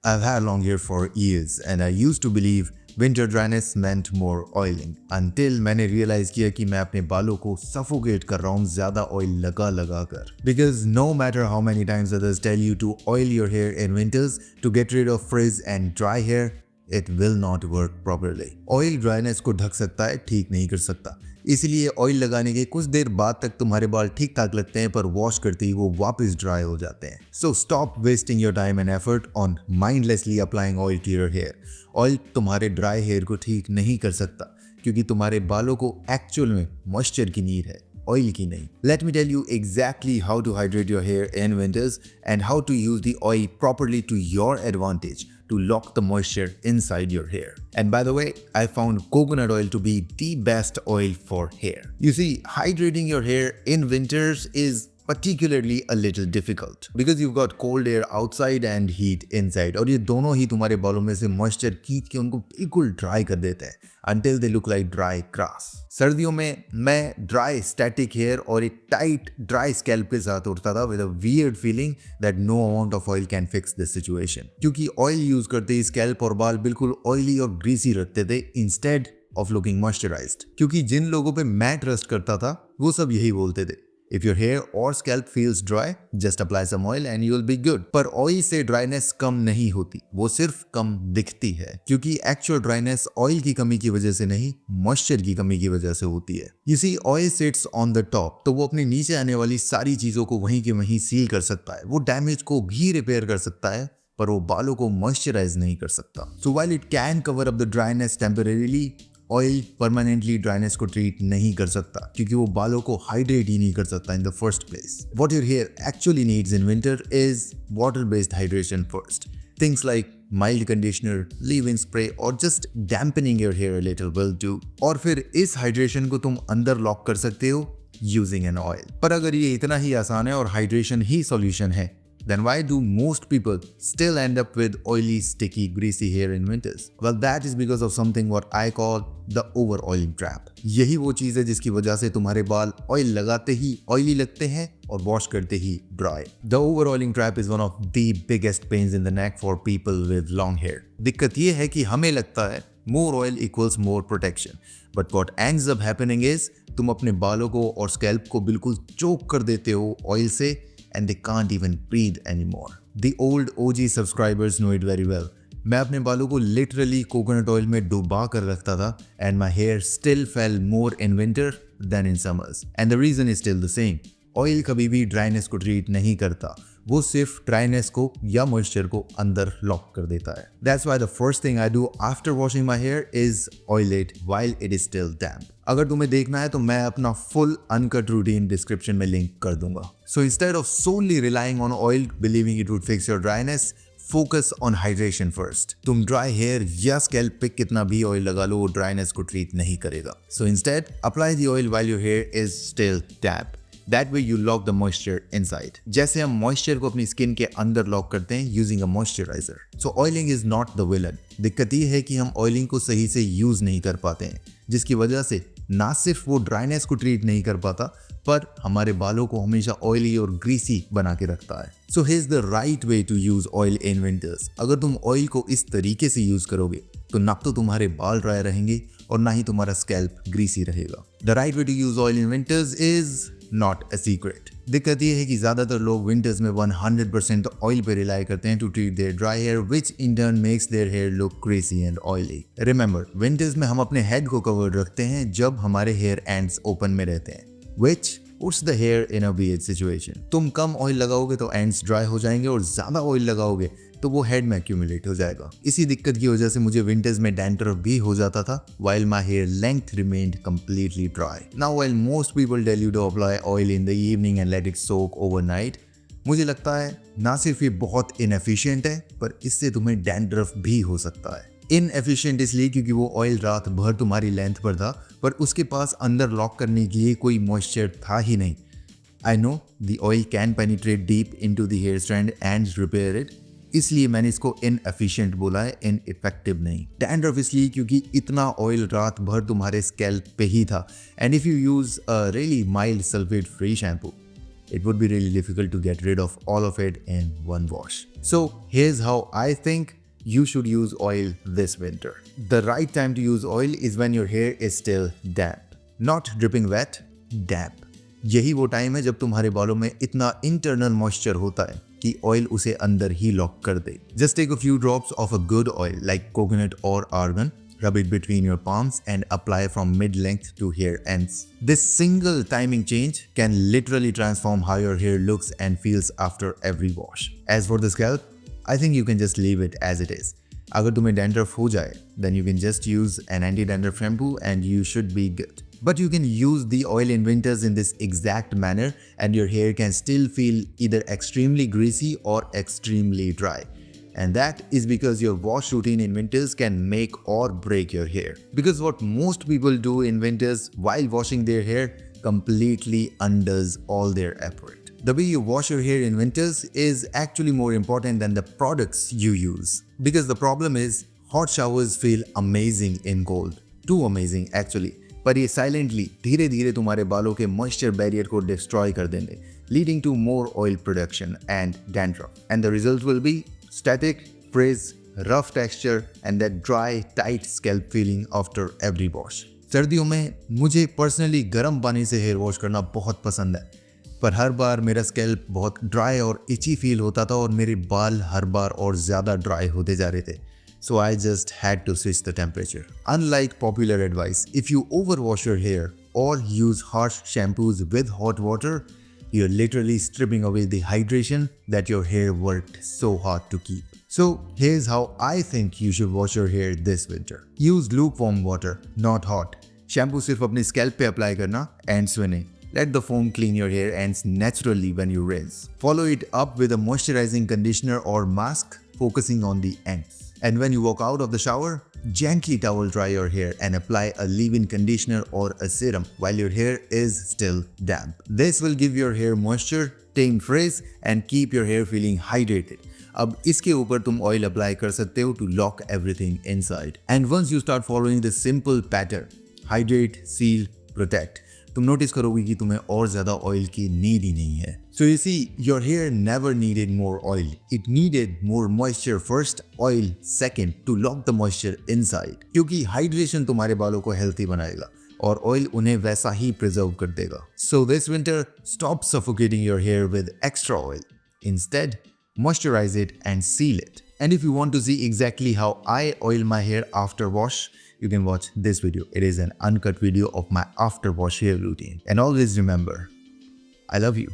I've had long hair for years and I used to believe winter dryness meant more oiling until मैंने realize किया कि मैं अपने बालों को suffocate कर रहा हूँ ज़्यादा oil लगा कर. Because no matter how many times others tell you to oil your hair in winters to get rid of frizz and dry hair, it will not work properly. Oil dryness को ढक सकता है, ठीक नहीं कर सकता. इसलिए ऑयल लगाने के कुछ देर बाद तक तुम्हारे बाल ठीक ठाक लगते हैं पर वॉश करते ही वो वापस ड्राई हो जाते हैं. So stop wasting your time and effort on mindlessly applying oil to your hair. Oil तुम्हारे ड्राई हेयर को ठीक नहीं कर सकता क्योंकि तुम्हारे बालों को एक्चुअल में मॉइस्चर की नीड है, oil की नहीं. Let me tell you exactly how to hydrate your hair in winters and how to use the oil properly to your advantage to lock the moisture inside your hair. And by the way, I found coconut oil to be the best oil for hair. You see, hydrating your hair in winters is particularly a little difficult because you've got cold air outside and heat inside और ये दोनों ही तुम्हारे बालों में से moisture खींच के उनको बिल्कुल ड्राई कर देते हैं until they look like dry grass. सर्दियों में मैं ड्राई स्टैटिक हेयर और एक टाइट ड्राई स्कैल्प के साथ उठता था with a weird feeling that no amount of oil can fix this situation. क्योंकि ऑयल यूज करते ही स्कैल्प और बाल बिल्कुल ऑयली और ग्रीसी रखते थे instead of looking moisturized. क्योंकि जिन लोगों पे मैं ट्रस्ट करता था वो सब यही बोलते थे, If your hair or scalp feels dry, just apply some oil and you'll be good. पर ऑयल से ड्राइनेस कम नहीं होती, वो सिर्फ कम दिखती है क्योंकि एक्चुअल ड्राइनेस ऑयल की कमी की वजह से नहीं, मॉइस्चर की कमी की वजह से होती है. You see, oil sits on the top तो वो अपने नीचे आने वाली सारी चीजों को वहीं के वहीं सील कर सकता है. वो डैमेज को भी रिपेयर कर सकता है पर वो बालों को मॉइस्चराइज नहीं कर सकता. So while it can cover up the dryness temporarily, oil permanently dryness को ट्रीट नहीं कर सकता क्योंकि वो बालों को हाइड्रेट ही नहीं कर सकता in the first place. What your hair actually needs in winter is water based hydration first. Things like mild conditioner, leave in spray और just dampening your hair a little will do. और फिर इस hydration को तुम अंदर lock कर सकते हो यूजिंग एन ऑयल. पर अगर ये इतना ही आसान है और हाइड्रेशन ही सॉल्यूशन है, then why do most people still end up with oily, sticky, greasy hair in winters? Well, that is because of something what I call the over-oiling trap. यही वो चीज़ है जिसकी वजह से तुम्हारे बाल ऑयल लगाते ही ऑयली लगते हैं और वॉश करते ही dry. The over-oiling trap is one of the biggest pains in the neck for people with long hair. दिक्कत ये है कि हमें लगता है more oil equals more protection. But what ends up happening is तुम अपने बालों को और स्कैल्प को बिल्कुल चोक कर देते हो ऑयल से and they can't even breathe anymore. The old OG subscribers know it very well. मैं अपने बालों को literally coconut oil में डुबा कर रखता था and my hair still fell more in winter than in summers. And the reason is still the same. Oil कभी भी ड्राइनेस को ट्रीट नहीं करता, वो सिर्फ ड्राइनेस को या मॉइस्चर को अंदर लॉक कर देता है. That's why the first thing I do after washing my hair is oil it while it is still damp. अगर तुम्हें देखना है तो मैं अपना फुल अनकट रूटीन डिस्क्रिप्शन में लिंक कर दूंगा. So instead of solely relying on oil believing it would fix your dryness, focus on hydration first. तुम ड्राई हेयर या स्कैल्प पे कितना भी ऑयल लगा लो वो ड्राइनेस को ट्रीट नहीं करेगा. So instead apply the oil while your hair is still damp. That way you lock the moisture inside. जैसे हम moisture को अपनी skin के अंदर lock करते हैं using a moisturizer. So oiling is not the villain. दिक्कत ये है कि हम oiling को सही से use नहीं कर पाते हैं जिसकी वजह से ना सिर्फ वो ड्राइनेस को ट्रीट नहीं कर पाता पर हमारे बालों को हमेशा ऑयली और ग्रीसी बना के रखता है. So here's the right way to use oil in winters. अगर तुम ऑयल को इस तरीके से यूज करोगे तो ना तो तुम्हारे बाल ड्राई रहेंगे और ना ही तुम्हारा स्कैल्प ग्रीसी रहेगा. The right way to use oil in winters is not a secret. दिक्कत ये है कि ज्यादातर लोग विंटर्स में 100% ऑयल पे रिलाई करते हैं to treat their dry hair which in turn makes their hair look greasy and oily. Remember, winters में हम अपने हेड को कवर्ड रखते हैं जब हमारे हेयर एंड्स ओपन में रहते हैं which puts the here in a weird situation. तुम कम ऑयल लगाओगे तो एंड्स ड्राई हो जाएंगे और ज्यादा ऑयल लगाओगे तो वो हेड में एक्यूमुलेट हो जाएगा. इसी दिक्कत की वजह से मुझे विंटर्स में डैंड्रफ भी हो जाता था while my hair length remained completely dry. Now while most people tell you to apply oil in the evening and let it soak overnight, मुझे लगता है ना सिर्फ ये बहुत inefficient है पर इससे तुम्हें डैंड्रफ भी हो सकता है. इनएफिशिएंट इसलिए क्योंकि वो ऑयल रात भर तुम्हारी लेंथ पर था पर उसके पास अंदर लॉक करने के लिए कोई मॉइस्चर था ही नहीं. I know the oil can penetrate deep into the hair strand and repair it. इसलिए मैंने इसको इनएफिशिएंट बोला है, इनइफेक्टिव नहीं. डैंड्रफ इसलिए क्योंकि इतना ऑयल रात भर तुम्हारे स्कैल्प पे ही था. And if you use a really mild sulphate free shampoo it would be really difficult to get rid of all of it in one wash. So here's how I think you should use oil this winter. The right time to use oil is when your hair is still damp. Not dripping wet, damp. यही वो time है जब तुम्हारे बालों में इतना internal moisture होता है कि ऑयल उसे अंदर ही लॉक कर दे. Just take a few drops of a good oil like coconut or argan. Rub it between your palms and apply from mid-length to hair ends. This single timing change can literally transform how your hair looks and feels after every wash. As for the scalp, I think you can just leave it as it is. अगर तुम्हें dandruff हो जाए, then you can just use an anti-dandruff shampoo and you should be good. But you can use the oil in winters in this exact manner and your hair can still feel either extremely greasy or extremely dry. And that is because your wash routine in winters can make or break your hair. Because what most people do in winters while washing their hair completely undoes all their effort. The way you wash your hair in winters is actually more important than the products you use. Because the problem is, hot showers feel amazing in cold. Too amazing actually. पर ये silently धीरे धीरे तुम्हारे बालों के moisture barrier को destroy कर देंगे, leading to more oil production and dandruff. And the result will be static, frizz, rough texture and that dry, tight scalp feeling after every wash. सर्दियों में मुझे पर्सनली गर्म पानी से हेयर वॉश करना बहुत पसंद है, पर हर बार मेरा स्कैल्प बहुत ड्राई और इची फील होता था और मेरे बाल हर बार और ज़्यादा ड्राई होते जा रहे थे. So I just had to switch the temperature. Unlike popular advice, if you overwash your hair or use harsh shampoos with hot water, you're literally stripping away the hydration that your hair worked so hard to keep. So here's how I think you should wash your hair this winter. Use lukewarm water, not hot. Shampoo सिर्फ अपने scalp पे apply करना, ends में नहीं. Let the foam clean your hair ends naturally when you rinse. Follow it up with a moisturizing conditioner or mask focusing on the ends. And when you walk out of the shower, gently towel dry your hair and apply a leave-in conditioner or a serum while your hair is still damp. This will give your hair moisture, tame frizz and keep your hair feeling hydrated. अब इसके ऊपर तुम oil apply कर सकते हो to lock everything inside. And once you start following this simple pattern, hydrate, seal, protect, तुम notice करोगे कि तुम्हें और ज्यादा ऑयल की नीड ही नहीं है. So you see, your hair never needed more oil. It needed more moisture first, oil second to lock the moisture inside. क्योंकि hydration तुम्हारे बालों को healthy बनाएगा और oil उन्हें वैसा ही preserve कर देगा. So this winter, stop suffocating your hair with extra oil. Instead, moisturize it and seal it. And if you want to see exactly how I oil my hair after wash, you can watch this video. It is an uncut video of my after wash hair routine. And always remember, I love you.